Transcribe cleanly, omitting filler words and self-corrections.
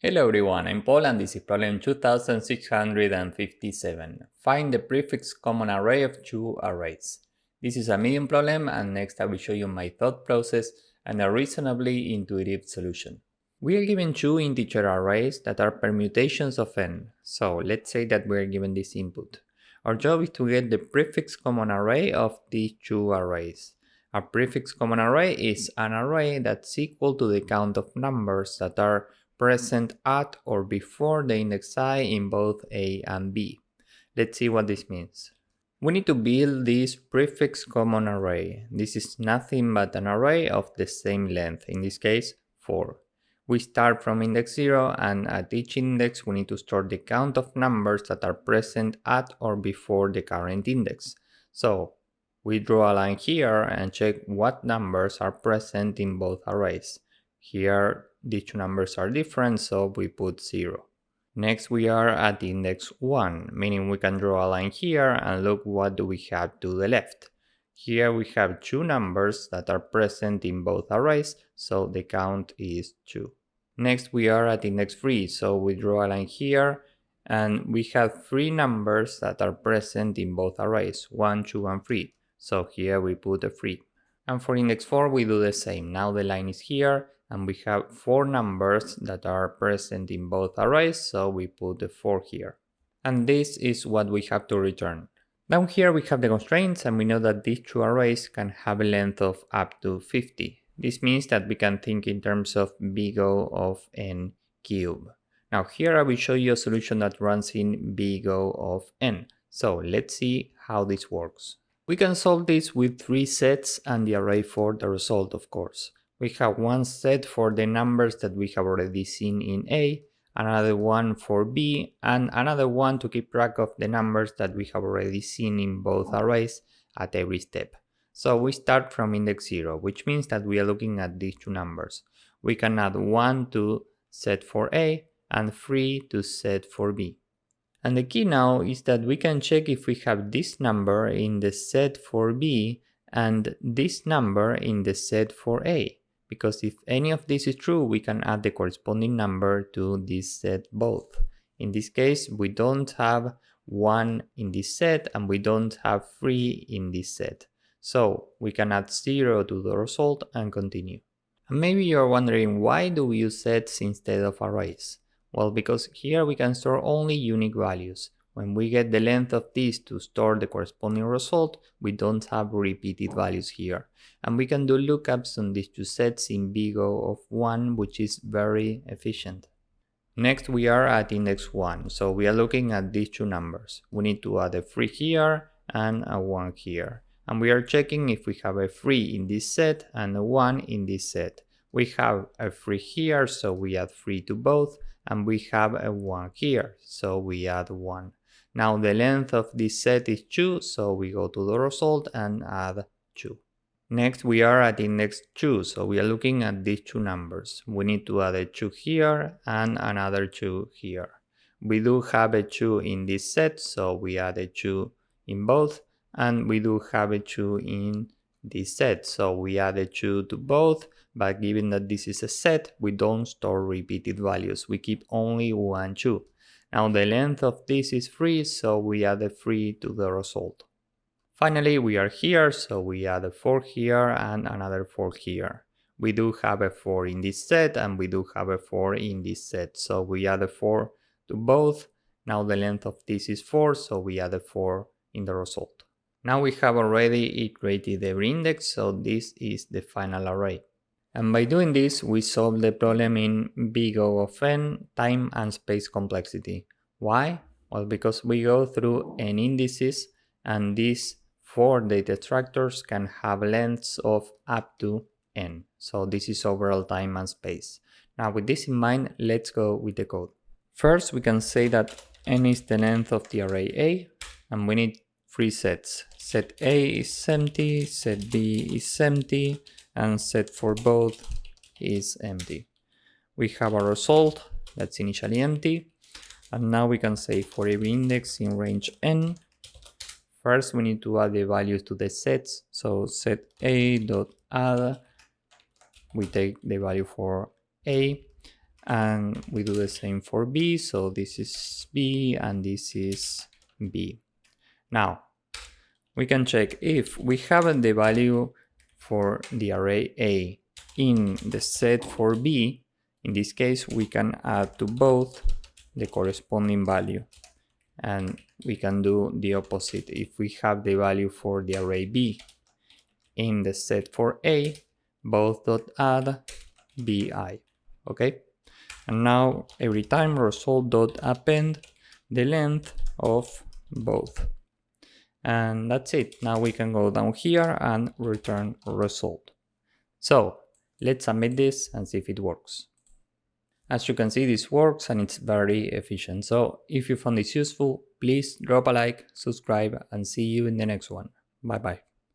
Hello everyone, I'm Paul and this is problem 2657. Find the prefix common array of two arrays. This is a medium problem and next I will show you my thought process and a reasonably intuitive solution. We are given two integer arrays that are permutations of n. So let's say that we are given this input. Our job is to get the prefix common array of these two arrays. A prefix common array is an array that's equal to the count of numbers that are present at or before the index I in both A and B. Let's see what this means. We need to build this prefix common array. This is nothing but an array of the same length, in this case 4. We start from index 0 and at each index we need to store the count of numbers that are present at or before the current index. So we draw a line here and check what numbers are present in both arrays. Here these two numbers are different, so we put 0. Next we are at index 1, meaning we can draw a line here and look what do we have to the left. Here we have two numbers that are present in both arrays, so the count is 2. Next we are at index 3, so we draw a line here and we have 3 numbers that are present in both arrays, 1, 2 and 3. So here we put a 3. And for index 4 we do the same. Now the line is here and we have 4 numbers that are present in both arrays, so we put the 4 here. And this is what we have to return. Down here we have the constraints and we know that these two arrays can have a length of up to 50. This means that we can think in terms of big O of n cubed. Now here I will show you a solution that runs in big O of n. So let's see how this works. We can solve this with 3 sets and the array for the result, of course. We have one set for the numbers that we have already seen in A, another one for B, and another one to keep track of the numbers that we have already seen in both arrays at every step. So we start from index 0, which means that we are looking at these two numbers. We can add 1 to set for A and 3 to set for B. And the key now is that we can check if we have this number in the set for B and this number in the set for A. Because if any of this is true, we can add the corresponding number to this set both. In this case, we don't have 1 in this set and we don't have 3 in this set. So we can add 0 to the result and continue. And maybe you're wondering, why do we use sets instead of arrays? Well, because here we can store only unique values. When we get the length of this to store the corresponding result, we don't have repeated values here. And we can do lookups on these two sets in big O of 1, which is very efficient. Next we are at index 1, so we are looking at these two numbers. We need to add a 3 here and a 1 here. And we are checking if we have a 3 in this set and a 1 in this set. We have a 3 here, so we add 3 to both, and we have a 1 here, so we add 1. Now the length of this set is 2, so we go to the result and add 2. Next we are at index 2, so we are looking at these two numbers. We need to add a 2 here and another 2 here. We do have a 2 in this set, so we add a 2 in both, and we do have a 2 in this set, so we add a 2 to both, but given that this is a set, we don't store repeated values. We keep only 1, 2. Now the length of this is 3, so we add a 3 to the result. Finally, we are here, so we add a 4 here and another 4 here. We do have a 4 in this set and we do have a 4 in this set, so we add a 4 to both. Now the length of this is 4, so we add a 4 in the result. Now we have already iterated every index, so this is the final array. And by doing this, we solve the problem in big O of n, time and space complexity. Why? Well, because we go through n indices and these 4 data structures can have lengths of up to n. So this is overall time and space. Now with this in mind, let's go with the code. First, we can say that n is the length of the array A, and we need 3 sets. Set A is empty, set B is empty, and set for both is empty. We have a result that's initially empty, and now we can say for every index in range n, first we need to add the values to the sets, so set a dot add, we take the value for A, And we do the same for B. So this is B and this is B. Now, we can check if we have the value for the array A in the set for B. In this case, we can add to both the corresponding value. And we can do the opposite. If we have the value for the array B in the set for A, both dot add BI. Okay? And now every time result dot append the length of both. And that's it. Now we can go down here and return result. So let's submit this and see if it works. As you can see, this works and it's very efficient. So if you found this useful, please drop a like, subscribe, and see you in the next one. Bye bye.